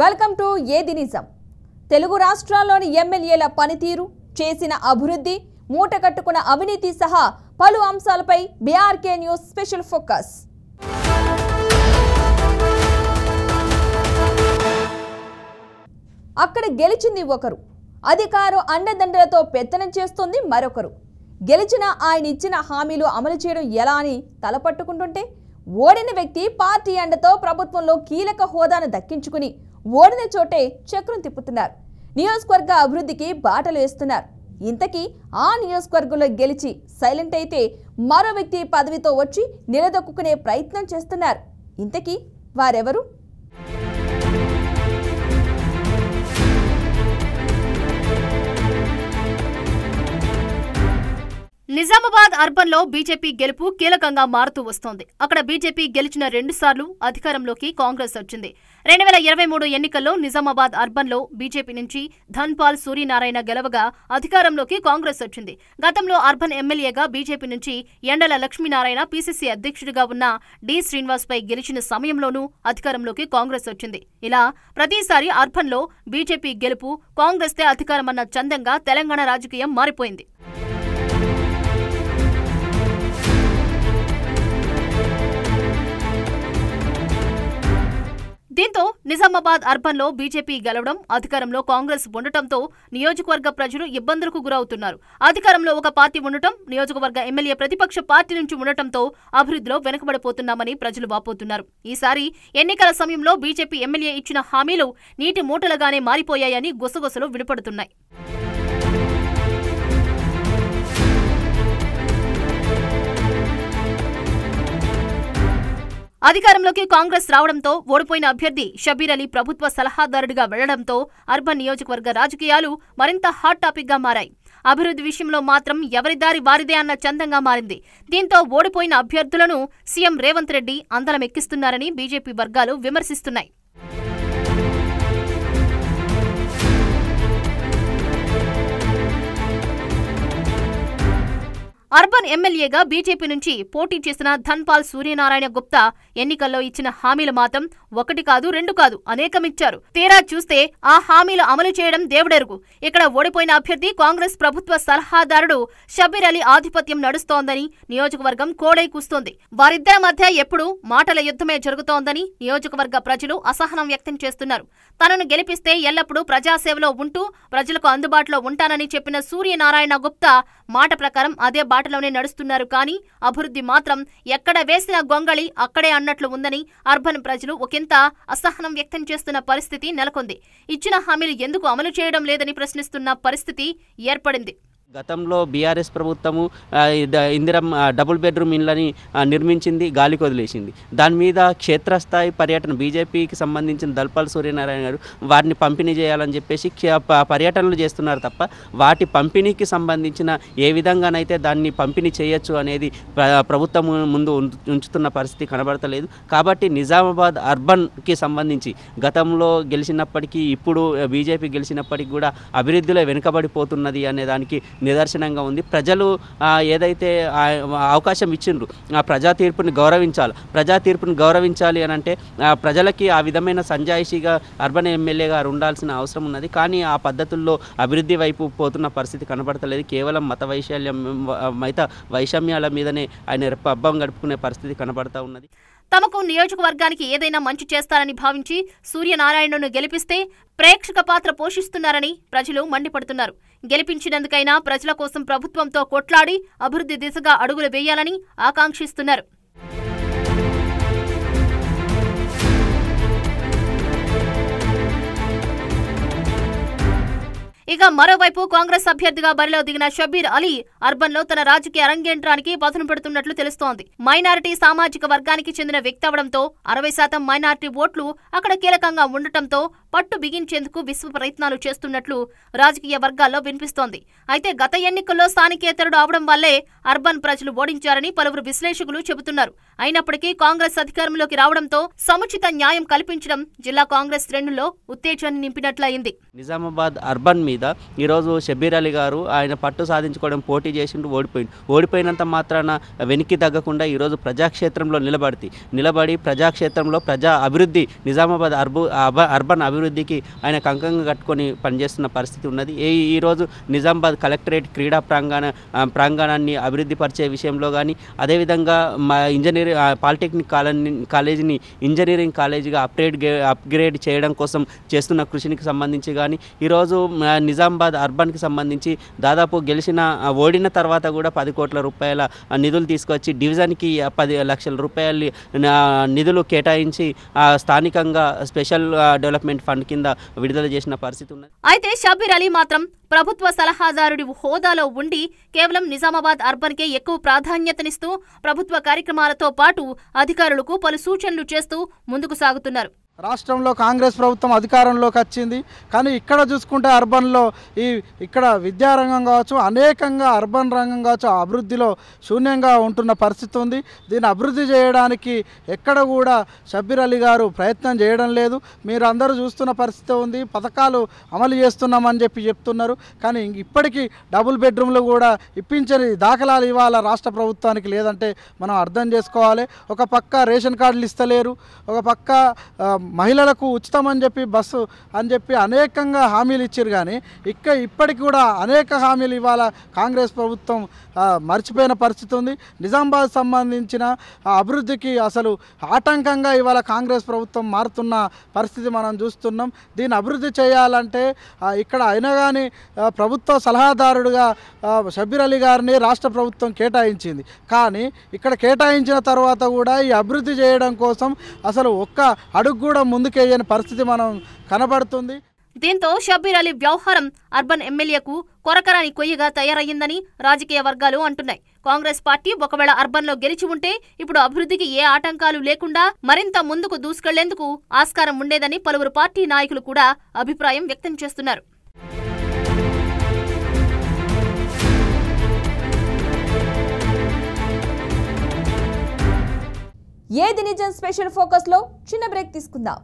Welcome to ఏది నిజం. తెలుగు రాష్ట్రాల్లోని ఎమ్మెల్యేల పనితీరు, చేసిన అభివృద్ధి, మూటకట్టుకున్న అవినీతి సహా పలు అంశాలపై బీఆర్కే న్యూస్ స్పెషల్ ఫోకస్. అక్కడ గెలిచింది ఒకరు, అధికారం అండదండలతో పెత్తనం చేస్తుంది మరొకరు. గెలిచిన ఆయన ఇచ్చిన హామీలు అమలు చేయడం ఎలా అని తలపట్టుకుంటుంటే, ఓడిన వ్యక్తి పార్టీ అండతో ప్రభుత్వంలో కీలక హోదాను దక్కించుకుని ఓడిన చోటే చక్రం తిప్పుతున్నారు. నియోజకవర్గ అభివృద్ధికి బాటలు వేస్తున్నారు. ఇంతకీ ఆ నియోజకవర్గంలో గెలిచి సైలెంట్ అయితే మరో వ్యక్తి పదవితో వచ్చి నిలదొక్కునే ప్రయత్నం చేస్తున్నారు. ఇంతకీ వారెవరు? నిజామాబాద్ అర్బన్ లో బీజేపీ గెలుపు కీలకంగా మారుతూ వస్తోంది. అక్కడ బీజేపీ గెలిచిన 2 సార్లు అధికారంలోకి కాంగ్రెస్ వచ్చింది. 2023 ఎన్నికల్లో నిజామాబాద్ అర్బన్ లో బీజేపీ నుంచి ధన్పాల్ సూర్యనారాయణ గెలవగా అధికారంలోకి కాంగ్రెస్ వచ్చింది. గతంలో అర్బన్ ఎమ్మెల్యేగా బీజేపీ నుంచి ఎండల లక్ష్మీనారాయణ పీసీసీ అధ్యక్షుడిగా ఉన్న డి శ్రీనివాస్ పై గెలిచిన సమయంలోనూ అధికారంలోకి కాంగ్రెస్ వచ్చింది. ఇలా ప్రతిసారి అర్బన్ లో బీజేపీ గెలుపు కాంగ్రెస్దే అధికారమన్న చందంగా తెలంగాణ రాజకీయం మారిపోయింది. దీంతో నిజామాబాద్ అర్బన్ లో బీజేపీ గెలవడం, అధికారంలో కాంగ్రెస్ ఉండటంతో నియోజకవర్గ ప్రజలు ఇబ్బందులకు గురవుతున్నారు. అధికారంలో ఒక పార్టీ ఉండటం, నియోజకవర్గ ఎమ్మెల్యే ప్రతిపక్ష పార్టీ నుంచి ఉండటంతో అభివృద్ధిలో వెనుకబడిపోతున్నామని ప్రజలు వాపోతున్నారు. ఈసారి ఎన్నికల సమయంలో బీజేపీ ఎమ్మెల్యే ఇచ్చిన హామీలు నీటి మూటలుగానే మారిపోయాయని గుసగుసలు వినపడుతున్నాయి. అధికారంలోకి కాంగ్రెస్ రావడంతో ఓడిపోయిన అభ్యర్థి షబీర్ అలీ ప్రభుత్వ సలహాదారుడిగా వెళ్లడంతో అర్బన్ నియోజకవర్గ రాజకీయాలు మరింత హాట్ టాపిక్ గా మారాయి. అభివృద్ధి విషయంలో మాత్రం ఎవరి దారి వారిదే అన్న చందంగా మారింది. దీంతో ఓడిపోయిన అభ్యర్థులను సీఎం రేవంత్ రెడ్డి అందలం ఎక్కిస్తున్నారని బీజేపీ వర్గాలు విమర్శిస్తున్నాయి. అర్బన్ ఎమ్మెల్యేగా బీజేపీ నుంచి పోటీ చేసిన ధన్పాల్ సూర్యనారాయణ గుప్తా ఎన్నికల్లో ఇచ్చిన హామీలు మాత్రం 1 కాదు 2 కాదు అనేకమిచ్చారు. తీరా చూస్తే ఆ హామీలు అమలు చేయడం దేవుడెరుగు. ఇక్కడ ఓడిపోయిన అభ్యర్థి కాంగ్రెస్ ప్రభుత్వ సలహాదారుడు షబీర్ అలీ ఆధిపత్యం నడుస్తోందని నియోజకవర్గం కోడై కూస్తోంది. వారిద్దరి మధ్య ఎప్పుడూ మాటల యుద్ధమే జరుగుతోందని నియోజకవర్గ ప్రజలు అసహనం వ్యక్తం చేస్తున్నారు. తనను గెలిపిస్తే ఎల్లప్పుడూ ప్రజాసేవలో ఉంటూ ప్రజలకు అందుబాటులో ఉంటానని చెప్పిన సూర్యనారాయణ గుప్తా మాట ప్రకారం అదే బాటలోనే నడుస్తున్నారు. కానీ అభివృద్ధి మాత్రం ఎక్కడ వేసిన గొంగళి అక్కడే అన్నట్లు ఉందని అర్బన్ ప్రజలు ఒకంత అసహనం వ్యక్తం చేస్తున్న పరిస్థితి నెలకొంది. ఇచ్చిన హామీలు ఎందుకు అమలు చేయడం లేదని ప్రశ్నిస్తున్న పరిస్థితి ఏర్పడింది. గతంలో బీఆర్ఎస్ ప్రభుత్వము ఇందిరమ్మ డబుల్ బెడ్రూమ్ ఇళ్ళని నిర్మించింది, గాలికి వదిలేసింది. దాని మీద క్షేత్రస్థాయి పర్యటన బీజేపీకి సంబంధించిన ధన్పాల్ సూర్యనారాయణ గారు వాటిని పంపిణీ చేయాలని చెప్పేసి పర్యటనలు చేస్తున్నారు తప్ప వాటి పంపిణీకి సంబంధించిన ఏ విధంగానైతే దాన్ని పంపిణీ చేయొచ్చు అనేది ప్రభుత్వం ముందు ఉంచుతున్న పరిస్థితి కనబడతలేదు. కాబట్టి నిజామాబాద్ అర్బన్కి సంబంధించి గతంలో గెలిచినప్పటికీ ఇప్పుడు బీజేపీ గెలిచినప్పటికీ కూడా అభివృద్ధిలో వెనుకబడిపోతున్నది అనే దానికి నిదర్శనంగా ఉంది. ప్రజలు ఏదైతే అవకాశం ఇచ్చిండ్రు ఆ ప్రజా తీర్పుని గౌరవించాలి అని అంటే ప్రజలకి ఆ విధమైన సంజాయిషిగా అర్బన్ ఎమ్మెల్యే గారు ఉండాల్సిన అవసరం ఉన్నది. కానీ ఆ పద్ధతుల్లో అభివృద్ధి వైపు పోతున్న పరిస్థితి కనబడతలేదు. కేవలం మత వైషమ్యాల మీదనే ఆయన పబ్బం గడుపుకునే పరిస్థితి కనబడతా ఉన్నది. తమకు నియోజకవర్గానికి ఏదైనా మంచి చేస్తారని భావించి సూర్యనారాయణను గెలిపిస్తే ప్రేక్షక పాత్ర పోషిస్తున్నారని ప్రజలు మండిపడుతున్నారు. గెలిపించినందుకైనా ప్రజల కోసం ప్రభుత్వంతో కొట్లాడి అభివృద్ధి దిశగా అడుగులు వేయాలని ఆకాంక్షిస్తున్నారు. ఇక మరోవైపు కాంగ్రెస్ అభ్యర్థిగా బరిలో దిగిన షబీర్ అలీ అర్బన్ లో తన రాజకీయ అరంగేట్రానికి పదును పెడుతున్నట్లు తెలుస్తోంది. మైనారిటీ సామాజిక వర్గానికి చెందిన వ్యక్తి అవడంతో 60% మైనారిటీ ఓట్లు అక్కడ కీలకంగా ఉండటంతో పట్టు బిగించేందుకు విశ్వ ప్రయత్నాలు చేస్తున్నట్లు రాజకీయ వర్గాల్లో వినిపిస్తోంది. అయితే గత ఎన్నికల్లో స్థానికేతరుడు అవడం వల్లే అర్బన్ ప్రజలు ఓడించారని పలువురు విశ్లేషకులు చెబుతున్నారు. అయినప్పటికీ కాంగ్రెస్ అధికారంలోకి రావడంతో సముచిత న్యాయం కల్పించడం జిల్లా కాంగ్రెస్ శ్రేణుల్లో ఉత్తేజాన్ని నింపినట్లయింది. నిజామాబాద్ అర్బన్ మీద మీద ఈరోజు షబ్బీర్ అలీ గారు ఆయన పట్టు సాధించుకోవడం పోటీ చేసిండు, ఓడిపోయినంత మాత్రాన వెనక్కి తగ్గకుండా ఈరోజు ప్రజాక్షేత్రంలో నిలబడి ప్రజాక్షేత్రంలో ప్రజా అభివృద్ధి నిజామాబాద్ అర్బన్ అభివృద్ధికి ఆయన కంకంగా కట్టుకొని పనిచేస్తున్న పరిస్థితి ఉన్నది. ఈరోజు నిజామాబాద్ కలెక్టరేట్ క్రీడా ప్రాంగణాన్ని అభివృద్ధి పరిచే విషయంలో కానీ, అదేవిధంగా మా పాలిటెక్నిక్ కాలేజీని ఇంజనీరింగ్ కాలేజీగా అప్గ్రేడ్ చేయడం కోసం చేస్తున్న కృషికి సంబంధించి కానీ, ఈరోజు నిజామాబాద్ అర్బన్కి సంబంధించి దాదాపు ఓడిన తర్వాత కూడా 10 కోట్ల రూపాయల నిధులు తీసుకొచ్చి డివిజన్కి 10 లక్షల రూపాయలు నిధులు కేటాయించి స్థానికంగా స్పెషల్ డెవలప్మెంట్ ఫండ్ కింద విడుదల చేసిన పరిస్థితి ఉన్నది. అయితే షబ్బీర్ అలీ మాత్రం ప్రభుత్వ సలహాదారుడి హోదాలో ఉండి కేవలం నిజామాబాద్ అర్బన్కే ఎక్కువ ప్రాధాన్యతనిస్తూ ప్రభుత్వ కార్యక్రమాలతో పాటు అధికారులకు పలు సూచనలు చేస్తూ ముందుకు సాగుతున్నారు. రాష్ట్రంలో కాంగ్రెస్ ప్రభుత్వం అధికారంలోకి వచ్చింది, కానీ ఇక్కడ చూసుకుంటే అర్బన్లో ఇక్కడ విద్యారంగం కావచ్చు, అనేకంగా అర్బన్ రంగం కావచ్చు, అభివృద్ధిలో శూన్యంగా ఉంటున్న పరిస్థితి ఉంది. దీన్ని అభివృద్ధి చేయడానికి ఎక్కడ కూడా షబ్బీర్ అలీ గారు ప్రయత్నం చేయడం లేదు. మీరు అందరూ చూస్తున్న పరిస్థితి ఉంది. పథకాలు అమలు చేస్తున్నామని చెప్తున్నారు, కానీ ఇప్పటికీ డబుల్ బెడ్రూమ్లు కూడా ఇప్పించని దాఖలాలు ఇవాళ రాష్ట్ర ప్రభుత్వానికి లేదంటే మనం అర్థం చేసుకోవాలి. ఒక పక్క రేషన్ కార్డులు ఇస్తలేరు, ఒక పక్క మహిళలకు ఉచితం అని చెప్పి బస్సు అని చెప్పి అనేకంగా హామీలు ఇచ్చారు, కానీ ఇప్పటికి కూడా అనేక హామీలు ఇవాళ కాంగ్రెస్ ప్రభుత్వం మర్చిపోయిన పరిస్థితి ఉంది. నిజామాబాద్ సంబంధించిన అభివృద్ధికి అసలు ఆటంకంగా ఇవాళ కాంగ్రెస్ ప్రభుత్వం మారుతున్న పరిస్థితి మనం చూస్తున్నాం. దీన్ని అభివృద్ధి చేయాలంటే ఇక్కడ అయినా కానీ ప్రభుత్వ సలహాదారుడుగా షబ్బీర్ అలీ గారిని రాష్ట్ర ప్రభుత్వం కేటాయించింది, కానీ ఇక్కడ కేటాయించిన తర్వాత కూడా ఈ అభివృద్ధి చేయడం కోసం అసలు ఒక్క అడుగు కూడా ముందుకేయని పరిస్థితి మనం కనబడుతుంది. దీంతో షబ్బీర్ అలీ వ్యవహారం అర్బన్ ఎమ్మెల్యేకు కొరకరాని కొయ్యగా తయారయ్యిందని రాజకీయ వర్గాలు అంటున్నాయి. కాంగ్రెస్ పార్టీ ఒకవేళ అర్బన్లో గెలిచి ఉంటే ఇప్పుడు అభివృద్ధికి ఏ ఆటంకాలు లేకుండా మరింత ముందుకు దూసుకెళ్లేందుకు ఆస్కారం ఉండేదని పలువురు పార్టీ నాయకులు కూడా అభిప్రాయం వ్యక్తం చేస్తున్నారు. ఏది నిజం స్పెషల్ ఫోకస్లో చిన్న బ్రేక్ తీసుకుందాం.